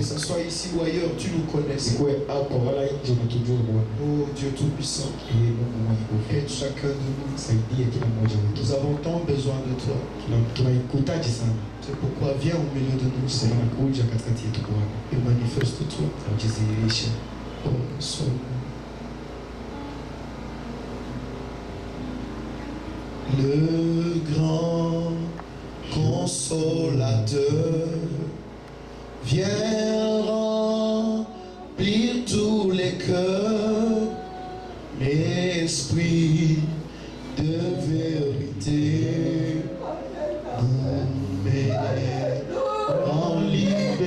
Que ce soit ici ou ailleurs, tu nous connais. Oh Dieu Tout-Puissant, aide chacun de nous. Nous avons tant besoin de toi. C'est pourquoi viens au milieu de nous, Seigneur, et manifeste-toi. Oh, son le grand consolateur viens remplir tous les cœurs, l'esprit de vérité nous met en liberté.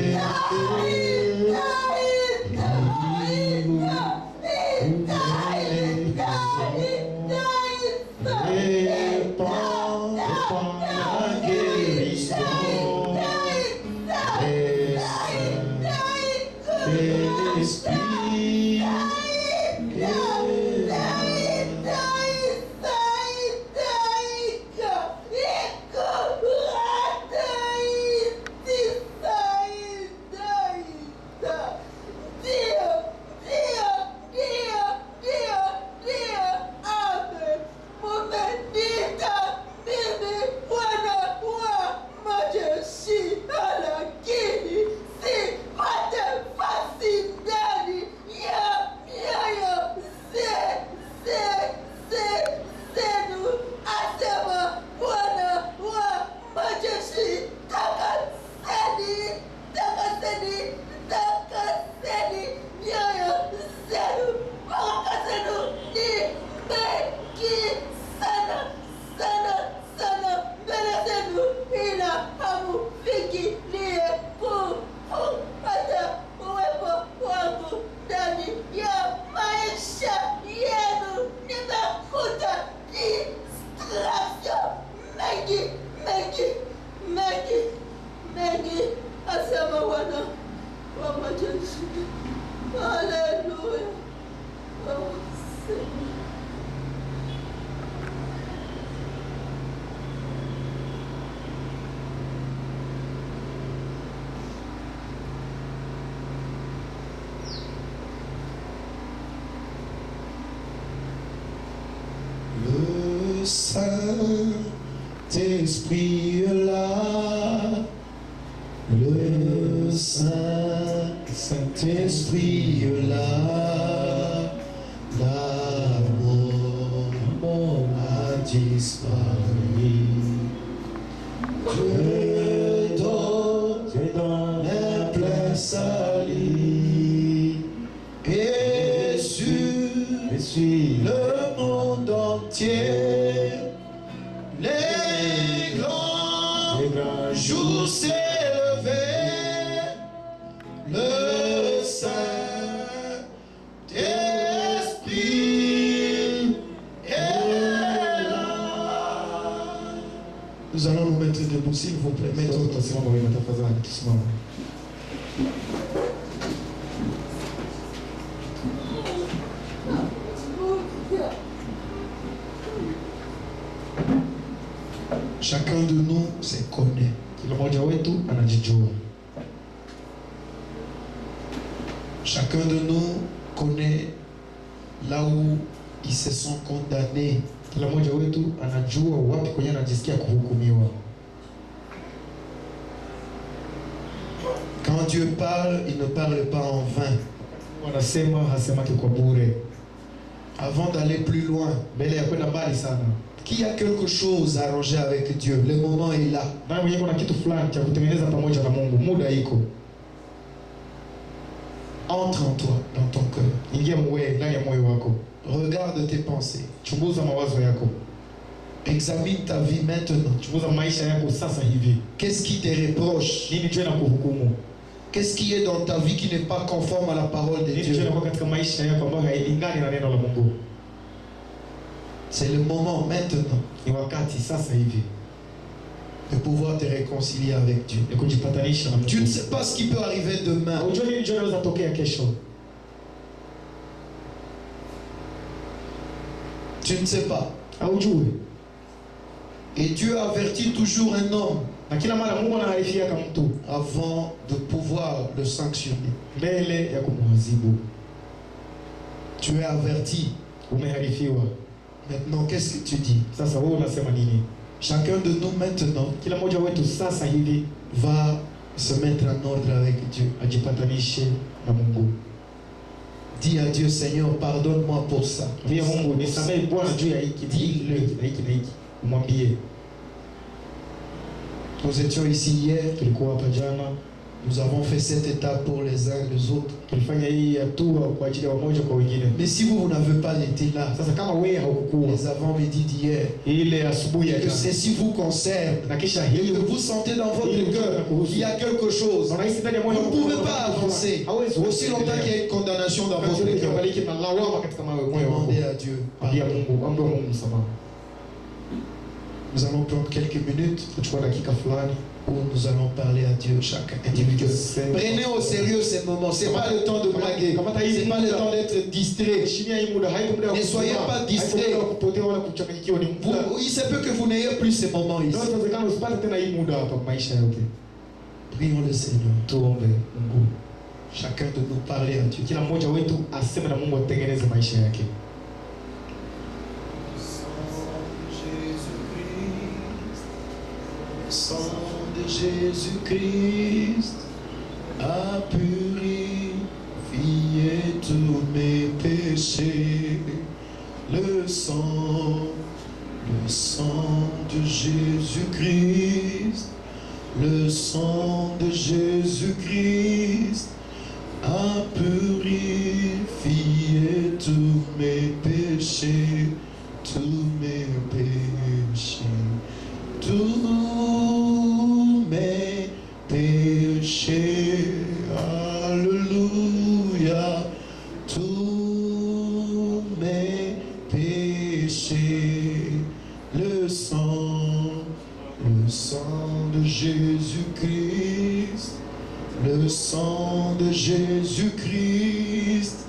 Saint-Esprit est là, le Saint-Esprit est là, l'amour a disparu. Dieu donne un plein salut et sur le monde entier. Les grands jours s'est levé, le Saint-Esprit est là. Nous allons nous mettre debout, s'il vous plaît. Chacun de nous se connaît. Chacun de nous connaît là où ils se sont condamnés. Quand Dieu parle, il ne parle pas en vain. Avant d'aller plus loin, qui a quelque chose à arranger avec Dieu, le moment est là. Entre en toi, dans ton cœur. Regarde tes pensées. Examine ta vie maintenant. Qu'est-ce qui te reproche? Qu'est-ce qui est dans ta vie qui n'est pas conforme à la parole de Dieu? C'est le moment maintenant de pouvoir te réconcilier avec Dieu. Tu ne sais pas ce qui peut arriver demain. Tu ne sais pas. Et Dieu avertit toujours un homme avant de pouvoir le sanctionner. mbele ya kumwadhibu. Tu es averti. Umeharifiwa. Maintenant, qu'est-ce que tu dis? Sasa wewe unasema nini? Chacun de nous maintenant Kila mmoja wetu sasa hivi va se mettre en ordre avec Dieu. ajipatanishe na Mungu. Dis à Dieu, Seigneur, pardonne-moi pour ça. Via Mungu nisamehe Bwana juu ya hiki na hiki na hiki na hiki. Umwambie. Nous étions ici hier, Tulikuwa hapa jana, nous avons fait cette étape pour les uns et les autres. tulifanya hii hatua kwa ajili ya wamoja kwa wengine. Mais si vous n'avez pas été là, Sasa kama wewe haukuwa les avant-midi d'hier, ile asubuhi ya que jana ceci vous concerne, na kisha et hii que vous sentez dans votre cœur qu'il y a quelque chose, unahisi ndani ya moyo vous ne wako pouvez pas avancer aussi longtemps qu'il y a une condamnation dans votre cœur. na lawama katika moyo wako. Demandez à Dieu. Ambia Mungu, ambia Mungu msamaha. Nous allons prendre quelques minutes Tuchukua dakika fulani où nous allons parler à Dieu chacun individuellement. Prenez au sérieux ces moments. C'est pas le temps de blaguer. C'est pas le temps d'être distrait. Ne soyez pas distrait. Il se peut que vous n'ayez plus ces moments ici. Prions le Seigneur. Chacun de nous parler à Dieu. Kila mmoja wetu aseme na Mungu atengeneze maisha yake. Le sang de Jésus-Christ a purifié tous mes péchés. Le sang de Jésus-Christ, le sang de Jésus-Christ a purifié tous mes péchés, tous mes péchés. Tous mes péchés, alléluia, tous mes péchés, le sang de Jésus-Christ, le sang de Jésus-Christ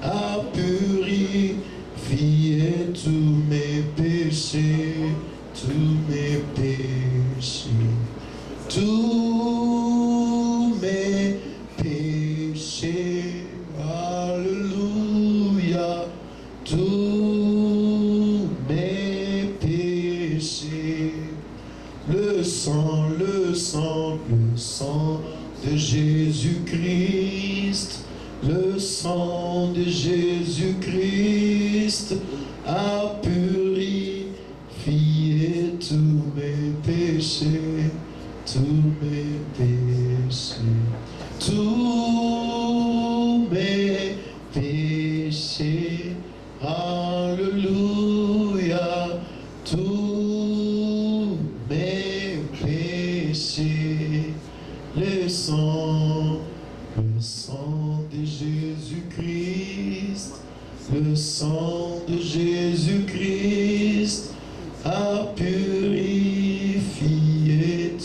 a purifié tous mes péchés. Tous mes péchés, tous mes péchés, alléluia, tous mes péchés, le sang de Jésus-Christ, le sang de Jésus-Christ a purifié tous mes péchés, tous mes péchés, tous mes péchés, alléluia, tous mes péchés, le sang de Jésus-Christ, le sang de Jésus-Christ a purifié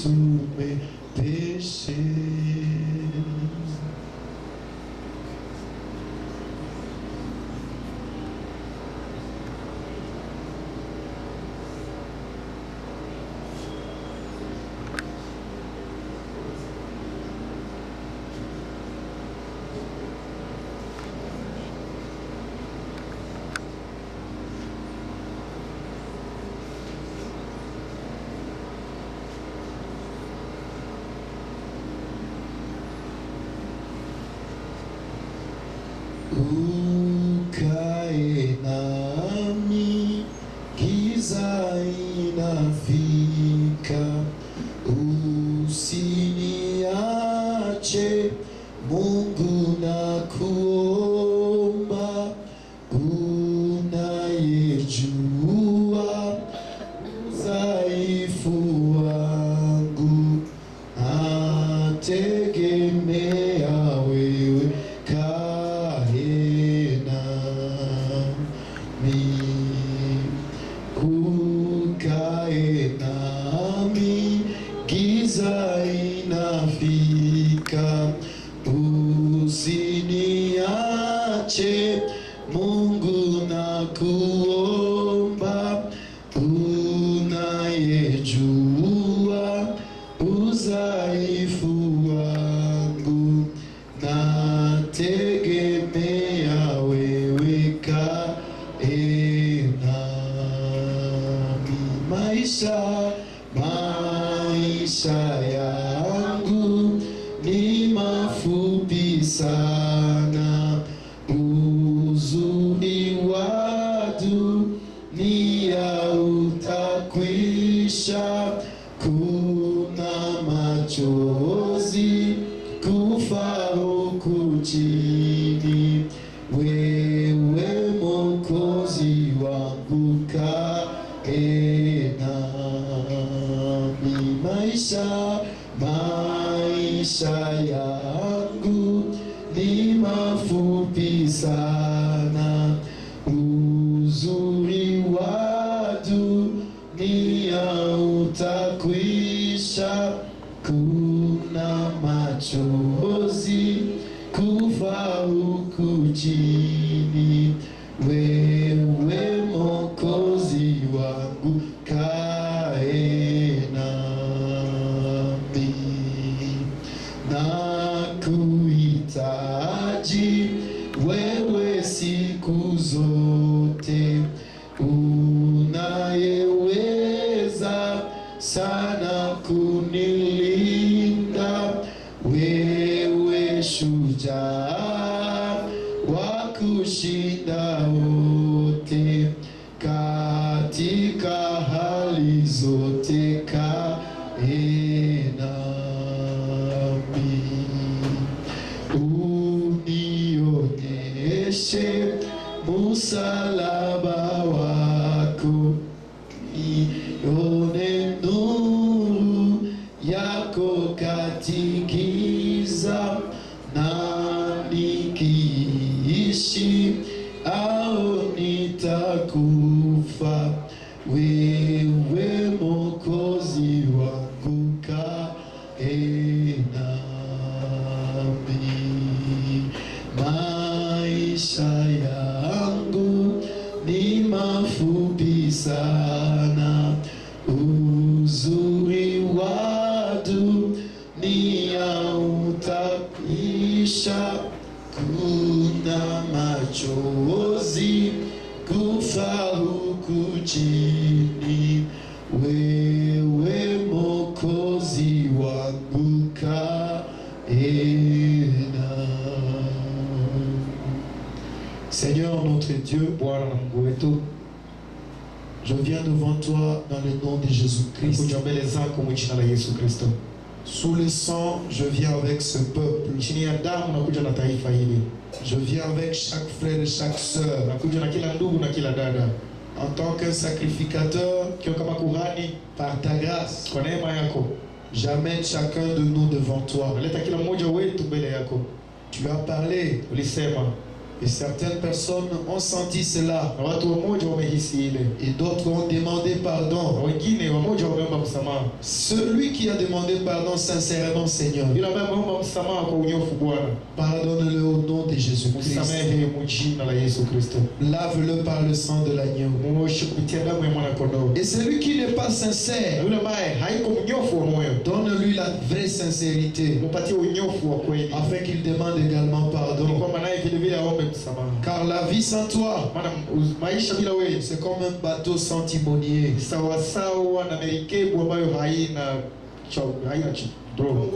tous mes péchés. Ukae nami, giza inafika, usiniache Mungu, nakuomba, unayejua udhaifu wangu, nategemea wewe. Ukae nami, giza inafika, usiniache Mungu, nakuomba, unayejua udhaifu wangu, sana, uzuri wa dunia utakwisha, kuna machozi kufa huku chini, wewe Mwokozi wangu kae nami. Maisha yangu ni mafupi sana, uzuri wa dunia utakwisha, kuna machozi kufa huku chini, wewe Mwokozi wangu kae nami. Nakuhitaji wewe siku zote, unayeweza sana kunilinda, wewe shujaa wa kushinda wote, katika hali zote kae nami. Unionyeshe msalaba wako, nione nuru yako katigiza, na nikiishi au nitakufa, wewe Mwokozi wangu kae nami. Maisha yangu ni mafupi sana, uzuri wa dunia utakwisha, kuna machozi kufa huku chini, wewe Mwokozi wangu kae nami. Seigneur notre Dieu, Bwana na Mungu wetu, je viens devant toi dans le nom de Jésus-Christ. kuja mbele zako kwa jina la Yesu Kristo. Sous le sang, je viens avec ce peuple. Chini ya damu nakuja na taifa hili. Je viens avec chaque frère et chaque sœur. Nakuja na kila ndugu na kila dada. En tant qu'un sacrificateur, Kiwa kama kuhani, par ta grâce, kwa neema yako, j'amène chacun de nous devant toi. naleta kila mmoja wetu mbele yako. Tu as parlé Ulisema et certaines personnes ont senti cela na watu wamoja wamehisi ile, et d'autres ont demandé na pardon. wengine wamoja wameomba msamaha. Celui qui a demandé pardon sincèrement, Seigneur, Yule ambaye ameomba msamaha kwa unyofu, Bwana pardonne-le au nom de Jésus-Christ. msamehe mu jina la Yesu Kristo. Lave-le par le sang de l'agneau. Muoshe kupitia damu ya mwana kondoo. Et celui qui n'est pas Na sincère, yule ambaye haiko mnyofu wa moyo, donne-lui la vraie sincérité mupatie unyofu wa kweli, afin qu'il demande également ni pardon. kwamba naye vile vile aombe msamaha. Car la vie sans toi, Maana maisha bila wewe c'est comme un bateau sans timonier. sawasawa na merikebu ambayo haina bro.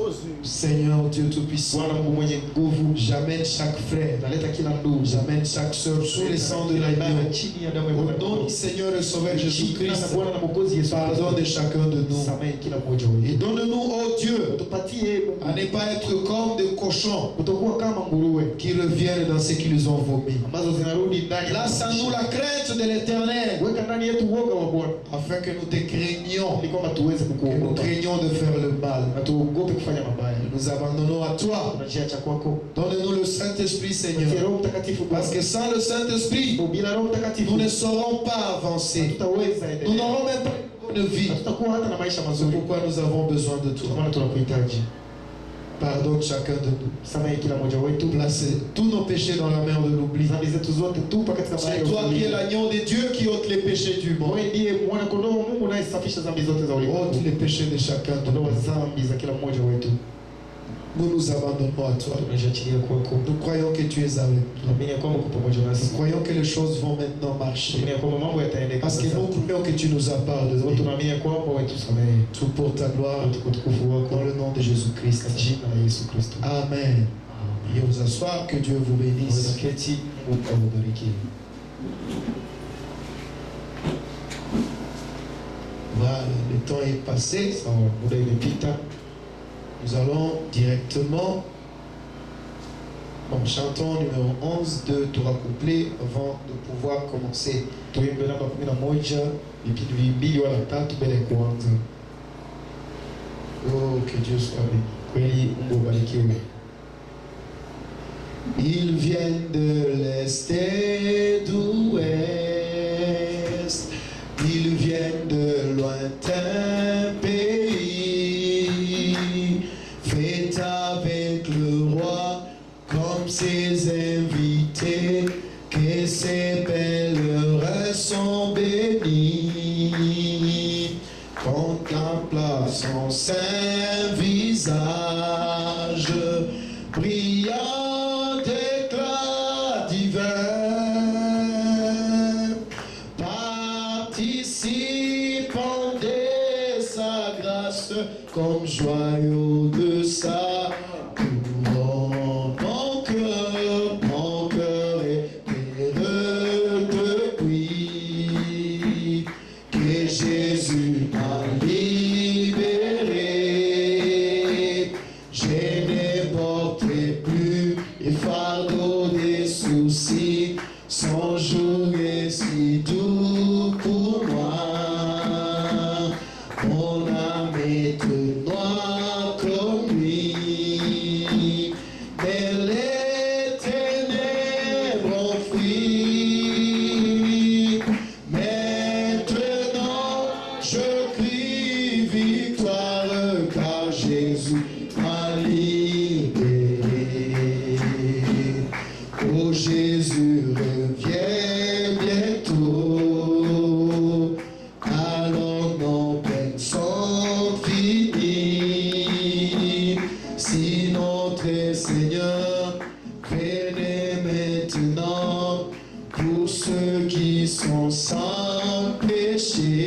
Seigneur Dieu Tout-Puissant, Bwana Mungu mwenye nguvu, j'amène chaque frère, naleta kila ndugu, j'amène chaque sœur sous le sang de l'agneau. chini ya damu ya Au mwana nom kondoo. du Seigneur et Sauveur Jina Jésus-Christ, la Bwana na Mwokozi Yesu Kristo. pardonne chacun de nous. Samehe kila mmoja Et wetu. donne-nous, ô Dieu, Tupatie à ne pas être comme des cochons kutokuwa kama nguruwe qui reviennent dans ce qu'ils ont vomi. ambazo zinarudi ndani. Place en nous la crainte de l'Éternel, Weka ndani yetu uoga wa Bwana, afin que nous te craignions, ili kwamba tuweze que nous kukuogopa craignions de faire le mal. na tuogope kufanya mabaya. Nous abandonnons à toi. Tunajiacha kwako. Donne-nous le Saint-Esprit, Tupatie Seigneur. Roho Mtakatifu Parce Bwana. que sans le Saint-Esprit, Bila Roho Mtakatifu nous ne saurons pas avancer. tutaweza Nous endelea. n'aurons même pas une bonne vie. Hatutakuwa hata na maisha C'est mazuri. pourquoi nous avons besoin de Kwa toi. maana tunakuhitaji. Pardonne chacun de nous. Samehe kila mmoja wetu. Place tous nos péchés dans la mer de l'oubli. Dhambi zetu zote tupa katika bahari C'est ya toi qui es utulivu. l'agneau de Dieu qui ôte les péchés du monde. Wewe ndiye mwana kondoo wa Mungu unayesafisha dhambi zote za ulimwengu. Ôte les péchés de chacun de Ondoa nous. dhambi za kila mmoja wetu. Nous nous abandonnons à toi. Tunajiachilia kwako. Nous croyons que tu es avec nous. Tunaamini ya kwamba uko pamoja nasi. Nous croyons que les choses vont maintenant marcher. Tunaamini ya kwamba mambo yataendeka Parce que sasa. nous croyons que tu nous as Sababu pardonné. tunaamini ya kwamba wewe tusamehe. Tout pour ta gloire. Kwa utukufu wako Dans le nom de Jésus-Christ. katika jina la Yesu Kristo. Amen. Veuillez vous asseoir, que Dieu vous bénisse. Keti, Mungu awabariki. Voilà, le temps est passé. Sawa, muda imepita. Nous allons directement en chantant numéro 11 de Torah couplet avant de pouvoir commencer. Tuimbe namba 11, vipindi vimbili wala tatu mbele ya kuanza. Oh, que Dieu soit béni. Kweli Mungu ubarikiwe. Ils viennent de l'Est et d'Ouest, ils viennent de lointains pays, faites avec le roi comme ses invités, que ses pèlerins sont bénis, contemplant son saint visage, brillant d'éclat divin, participant de sa grâce comme joyau de sa couronne. Mon cœur est heureux depuis que Jésus m'a libéré. Je ne porterai plus les fardeaux des soucis, son jour est si doux pour moi. Mon âme est noire comme lui, mais les ténèbres ont fui. Maintenant je crie victoire, car Jésus m'a libéré. Oh Jésus, reviens bientôt, alors nos peines sont finies. Si notre Seigneur venait maintenant, pour ceux qui sont sans péché,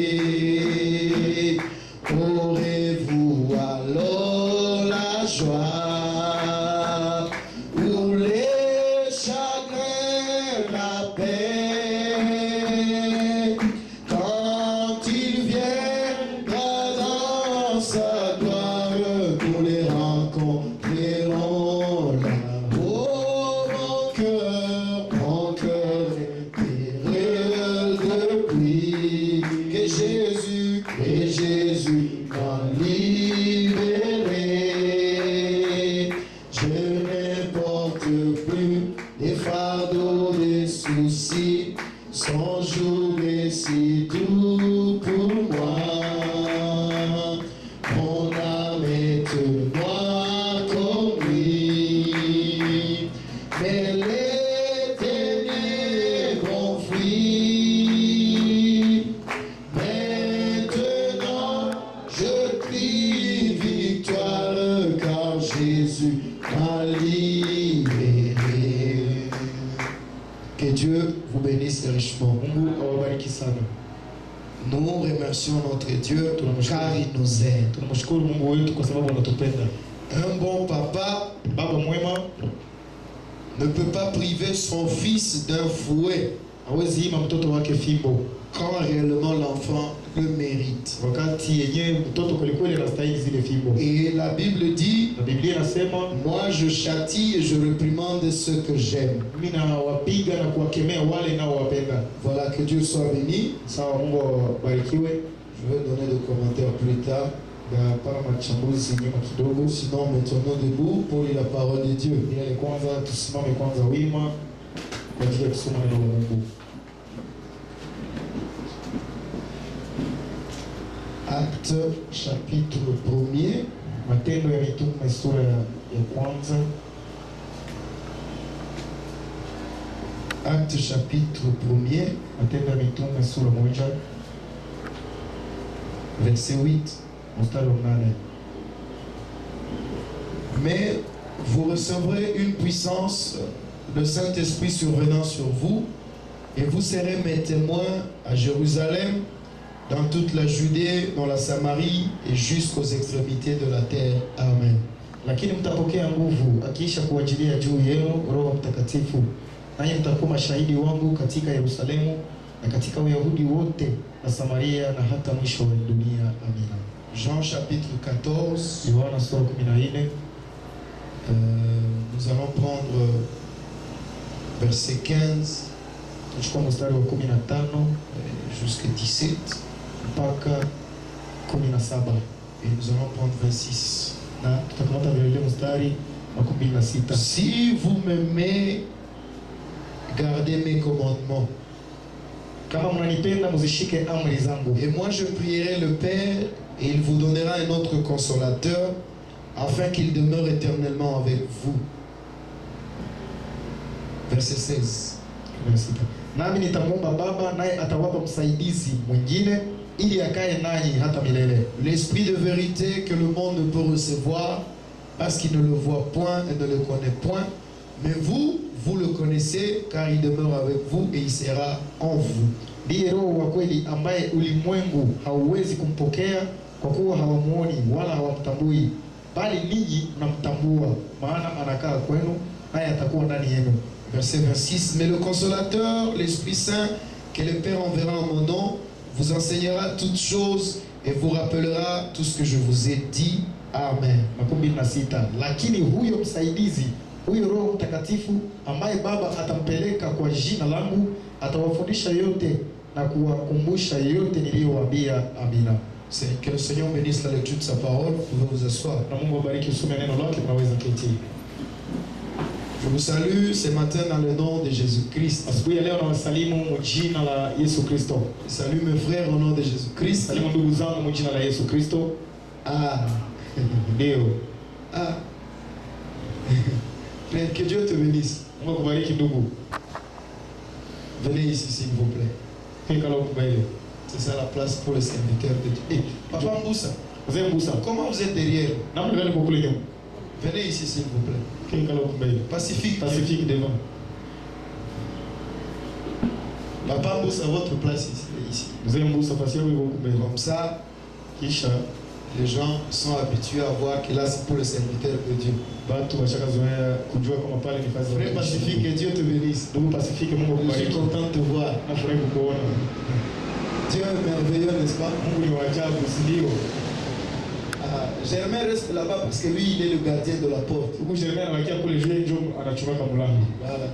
aurez-vous alors la joie ou les chagrins, la paix, quand il viendra dans sa gloire, nous les rencontrerons là. Oh mon cœur est heureux depuis que Jésus m'a libéré. Je ne porte plus les fardeaux des soucis, son jour est si doux pour moi. Mon âme est noire comme lui, mais les ténèbres ont fui. Maintenant je crie victoire, car Jésus m'a libéré. Que Dieu vous bénisse richement. Mungu awabariki sana. Nous remercions notre Dieu car il nous aide. Tunamshukuru Mungu wetu kwa sababu anatupenda. Un bon papa Baba mwema ne peut pas priver son fils d'un fouet hawezi ima mtoto wake fimbo quand réellement l'enfant le mérite. wakati yenyewe mtoto kwelikweli anastahili zile fimbo. Et la Bible dit, Na Biblia inasema, moi je châtie et je réprimande ceux que j'aime. mimi nawapiga na kuwakemea wale nao wapenda. Voilà, que Dieu soit béni. Sawa, Mungu abarikiwe. Je vais donner des commentaires plus tard. Na para machambuzi nyuma kidogo. Sinon, mettons-nous debout pour lire la parole de Dieu. Ile kwanza tusimame kwanza wima kwa ajili ya kusoma neno la Mungu. Acte chapitre 1er. Matendo ya Mitume sura ya kwanza. Acte chapitre 1er. Matendo ya Mitume sura moja. Verset 8. Mstari wa 8. Mais vous recevrez une puissance, le Saint-Esprit survenant sur vous, et vous serez mes témoins à Jérusalem, dans toute la Judée, dans la Samarie et jusqu'aux extrémités de la terre. Amen. Lakini mtapokea nguvu akiisha kuajilia juu yenu Roho Mtakatifu, nanyi mtakuwa mashahidi wangu katika Yerusalemu na katika Uyahudi wote na Samaria na hata mwisho wa dunia. Amina. Jean chapitre 14. Yohana sura 14. Nous allons prendre verset 15 tuchukua mstari wa 15 jusqu'à 17 mpaka 17, et nous allons prendre 26. na tutakamata vile mstari wa 16. Si vous m'aimez, gardez mes commandements. Kama mnanipenda muzishike amri zangu. Et moi je prierai le Père, et il vous donnera un autre consolateur, afin qu'il demeure éternellement avec vous. Verset 16. Nami nitamwomba Baba, naye atawapa msaidizi mwingine ili akae nanyi hata milele. L'esprit de vérité que le monde ne peut recevoir, parce qu'il ne le voit point et ne le connaît point, mais vous, vous le connaissez, car il demeure avec vous et il sera en vous. Ndiye Roho wa kweli ambaye ulimwengu hauwezi kumpokea kwa kuwa hawamuoni wala hawamtambui, bali ninyi mnamtambua, maana anakaa kwenu naye atakuwa ndani yenu. Verset 26. Mais le consolateur, l'Esprit Saint, que le Père enverra en mon nom, vous enseignera toutes choses et vous rappellera tout ce que je vous ai dit. Amen. 16. Lakini huyo msaidizi, huyo Roho Mtakatifu ambaye Baba atampeleka kwa jina langu, atawafundisha yote na kuwakumbusha yote niliyowaambia. Amina. C'est que le Seigneur bénisse la lecture de sa parole. Vous pouvez vous asseoir. Na Mungu abariki usome neno lake, tunaweza keti. Je vous salue ce matin dans le nom de Jésus-Christ. Asubuhi leo nawasalimu mu jina la Yesu Kristo. Salut mes frères au nom de Jésus-Christ. Salimu ndugu zangu mu jina la Yesu Kristo. Ah. Ndio. Ah. Que Dieu te bénisse. Mungu akubariki ndugu. Venez ici s'il vous plaît. C'est ça la place pour les serviteurs de Dieu. Hey, Papa Mboussa. Comment vous êtes derrière? Venez ici s'il vous plaît. Pacifique. Pacifique devant. Papa Mboussa, votre place ici. Comme ça, les gens sont habitués à voir que là c'est pour les serviteurs de Dieu. Frère Pacifique, que Dieu te bénisse. Je suis content de te voir. Dieu est merveilleux, n'est-ce pas? Germain reste là-bas parce que lui il est le gardien de la porte. Voilà,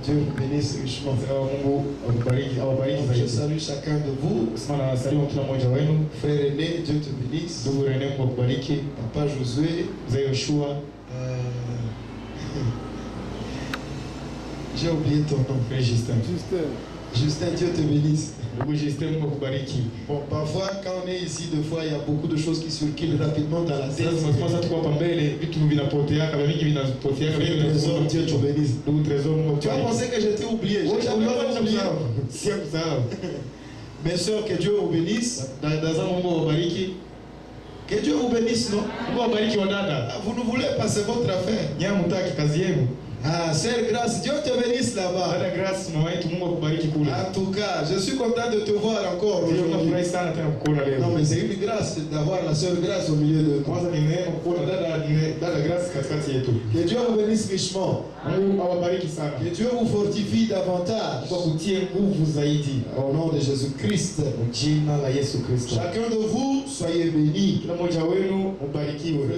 Dieu vous bénisse richement. Je salue chacun de vous. Frère René, Dieu te bénisse. Papa Josué. J'ai oublié ton nom. Frère Justin. Justin, Dieu te bénisse. Bon, parfois, quand on est ici, deux fois, il y a beaucoup de choses qui circulent rapidement dans la tête. Dieu te bénisse. Tu as pensé que j'étais oublié. J'ai jamais oublié. Mes soeurs, que Dieu vous bénisse. Que Dieu vous bénisse, non? Vous ne voulez pas, c'est votre affaire. Ah, Sœur Grâce, Dieu te bénisse là-bas. En tout cas, je suis content de te voir encore aujourd'hui. Non, mais c'est une grâce d'avoir la Sœur Grâce au milieu de nous. Que Dieu vous bénisse richement. Que Dieu vous fortifie davantage. Au nom de Jésus-Christ. Chacun de vous, soyez bénis. Frère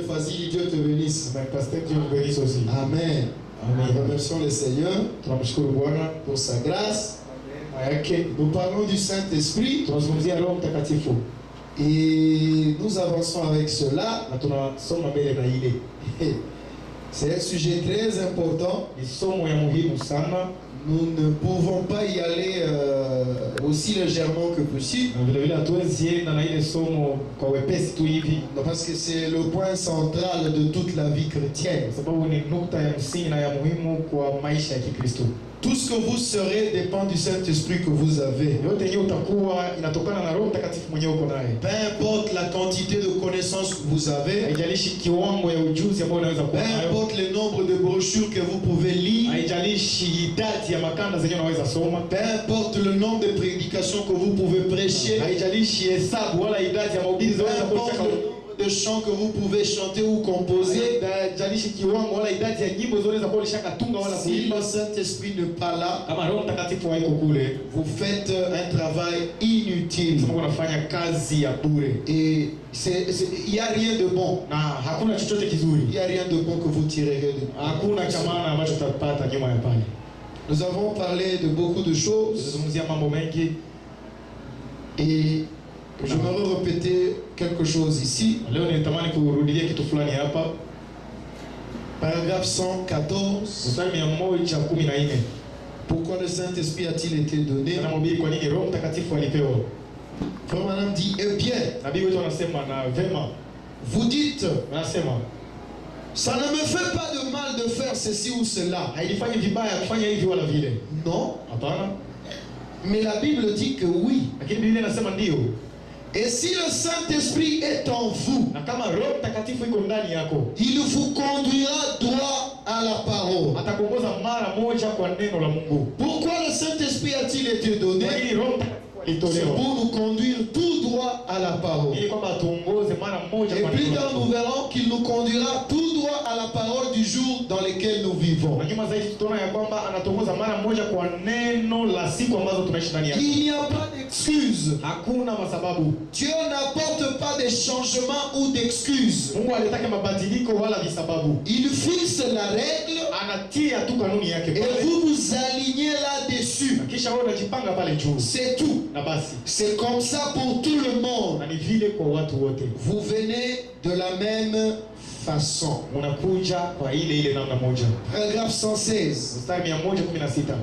Fazili, Dieu te bénisse. Amen. Nous remercions le Seigneur pour sa grâce. Nous parlons du Saint-Esprit et nous avançons avec cela. C'est un sujet très important. Nous ne pouvons pas y aller aussi légèrement que possible. Parce que c'est le point central de toute la vie chrétienne. Tout ce que vous serez dépend du Saint-Esprit que vous avez. Peu importe la quantité de connaissances que vous avez, peu importe le nombre de brochures que vous pouvez lire, peu importe le nombre de prédications que vous pouvez prêcher, peu importe le nombre de chants que vous pouvez chanter ou composer. Haijalishi kiwango wala idadi ya nyimbo zote za kuonesha katunga wala Si kuimba. le Saint-Esprit n'est pas là, Kama Roho Mtakatifu haiko kule, vous faites un travail inutile. sema unafanya kazi ya bure. Et il n'y a rien de bon. Na hakuna chochote kizuri. Il n'y a rien de bon que vous tirerez de. Hakuna cha maana ambacho tutapata nyuma ya pale. Nous avons parlé de beaucoup de choses. Tunazungumzia mambo mengi. Et j'aimerais répéter quelque chose ici. Leo nilitamani kurudia kitu fulani hapa. Paragraphe 114. Mstari 114. Pourquoi le Saint-Esprit a-t-il été donné? Anamwambia kwa nini Roho Mtakatifu alipewa. Frère Madame dit, eh bien, Nabii wetu anasema na vema. vous dites, Anasema ça ne me fait pas de mal de faire ceci ou cela. haifanyi vibaya kufanya hivi wala vile. Non, Hapana. mais la Bible dit que oui. Lakini Biblia inasema ndio. Et si le Saint-Esprit est en vous, Na kama Roho Mtakatifu iko ndani yako, il vous conduira droit à la parole. atakuongoza mara moja kwa neno la Mungu. Pourquoi le Saint-Esprit a-t-il été donné? Kwa nini Roho Mtakatifu C'est alitolewa? pour nous conduire tout droit à la parole. Ili kwamba atuongoze mara moja Et kwa plus neno la tard, nous Mungu. verrons qu'il nous conduira tout droit à la parole du jour dans lequel nous vivons. Na nyuma zaidi tutaona ya kwamba anatuongoza mara moja kwa neno la siku ambazo tunaishi ndani yake. Il n'y a pas d'excuses. Hakuna masababu. Dieu n'apporte pas des changements ou d'excuses. Mungu alitaka mabadiliko wala visababu. Il fixe la règle Anatia tu kanuni yake et pale. vous vous alignez là-dessus. Kisha wewe unajipanga pale juu. C'est tout. Na basi. C'est comme ça pour tout le monde. Na ni vile kwa watu wote. Vous venez de la même façon. Unakuja kwa ile namna moja. Paragraphe 116. Mstari 116.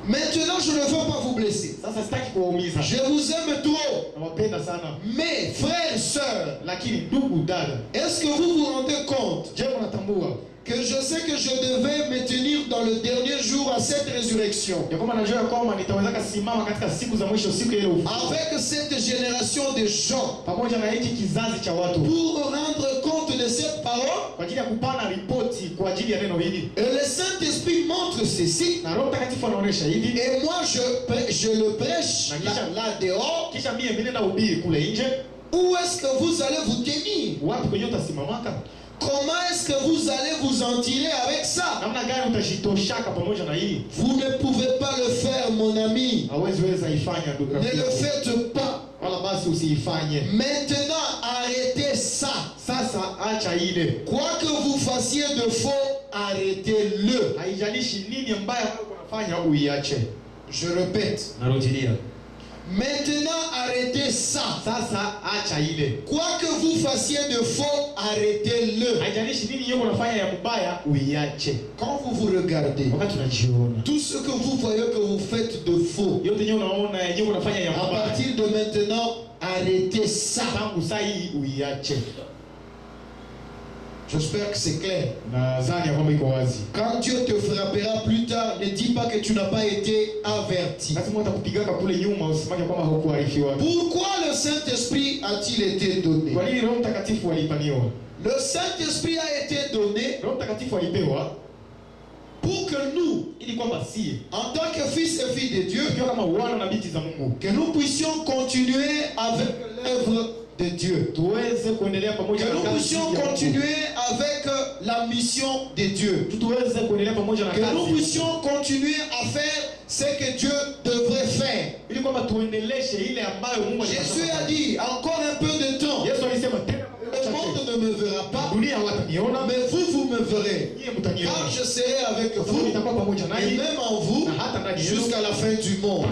Maintenant, je ne veux pas vous blesser. Sasa sitaki kuwaumiza. Je vous aime trop. Nawapenda sana. Mais, frères, sœurs, Lakini ndugu dada, est-ce que vous vous rendez compte je mnatambua que je sais que je devais me tenir dans le dernier jour à cette résurrection ya kwamba najua kwamba nitaweza kusimama katika siku za mwisho, siku ile ufufuo, avec cette génération de gens pamoja na hiki kizazi cha watu, pour rendre compte de cette parole. kwa ajili ya kupana ripoti kwa ajili ya neno hili. Et le Saint-Esprit montre ceci. Na Roho Mtakatifu anaonyesha hivi, Et moi, je le prêche là dehors. kisha mimi nenda ubiri kule nje. Où est-ce que vous allez vous tenir? Wapi kwenye utasimamaka? Comment est-ce que vous allez vous en tirer avec ça? Namna gani utajitoshaka pamoja na hii? Vous ne pouvez pas le faire, mon ami. Hawezi weza ifanya ndugu Ne le yangu. faites pas. Wala basi usiifanye. Maintenant, arrêtez ça. Sasa acha ile. Quoi que vous fassiez de faux, arrêtez-le. Haijalishi nini ambayo unafanya uiache. Je répète. Narudilia. Maintenant, arrêtez ça. Sasa acha ile. Quoi que vous fassiez de faux, arrêtez-le. Haijalishi nini yoko unafanya ya mbaya uiache. Quand vous vous regardez, Wakati unajiona, tout ce que vous voyez que vous faites de faux, yote yenyewe unaona yenyewe unafanya ya à mbaya, partir de maintenant, arrêtez ça. tangu saa hii uiache. J'espère que c'est clair. Nadhani ya kwamba iko wazi. Quand Dieu te frappera plus tard, ne dis pas que tu n'as pas été averti. Basi Mungu atakupigaka kule nyuma, usimake kwamba haukuarifiwa. Pourquoi le Saint-Esprit a-t-il été donné? Kwa nini Roho Mtakatifu alipaniwa? Le Saint-Esprit a été donné Roho Mtakatifu alipewa pour que nous, ili kwamba sie en tant que fils et filles de Dieu, tukiwa kama wana na binti za Mungu que nous puissions continuer avec l'œuvre de Dieu. tuweze kuendelea pamoja Que na nous kazi puissions ya Mungu. continuer avec la mission de Dieu. Tuweze kuendelea pamoja na Que nous kazi puissions continuer à faire ce que Dieu devrait faire. ili kwamba tuendeleshe ile ambayo Mungu Jésus a dit, encore un peu de temps, Yesu alisema tena le monde ne me verra pas, dunia hawataniona, mais vous me verrez. nyie Car mtaniona. je serai avec Sababu vous, nitakuwa pamoja et nanyi même en vous, na hata ndani yenu jusqu'à la fin du monde.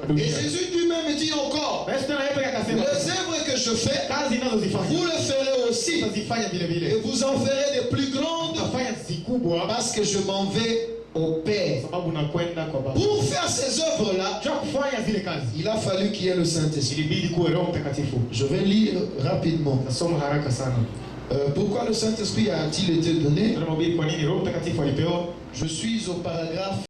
Et dunia. Jésus lui-même dit encore, Na Yesu tena yeye pekee akasema les œuvres que je fais, kazi ninazozifanya vous le ferez aussi. tutazifanya vile Et vile, vous en ferez des plus grandes, tutafanya zikubwa parce que je m'en vais au Père. sababu nakwenda kwa Baba. Pour faire ces œuvres-là, Jua kufanya zile kazi il a fallu qu'il y ait le Saint-Esprit. ilibidi kuwe Roho Mtakatifu. Je vais lire rapidement. Nasoma haraka sana. Pourquoi le Saint-Esprit a-t-il été donné? Tunamwambia kwa nini Roho Mtakatifu alipewa. Je suis au paragraphe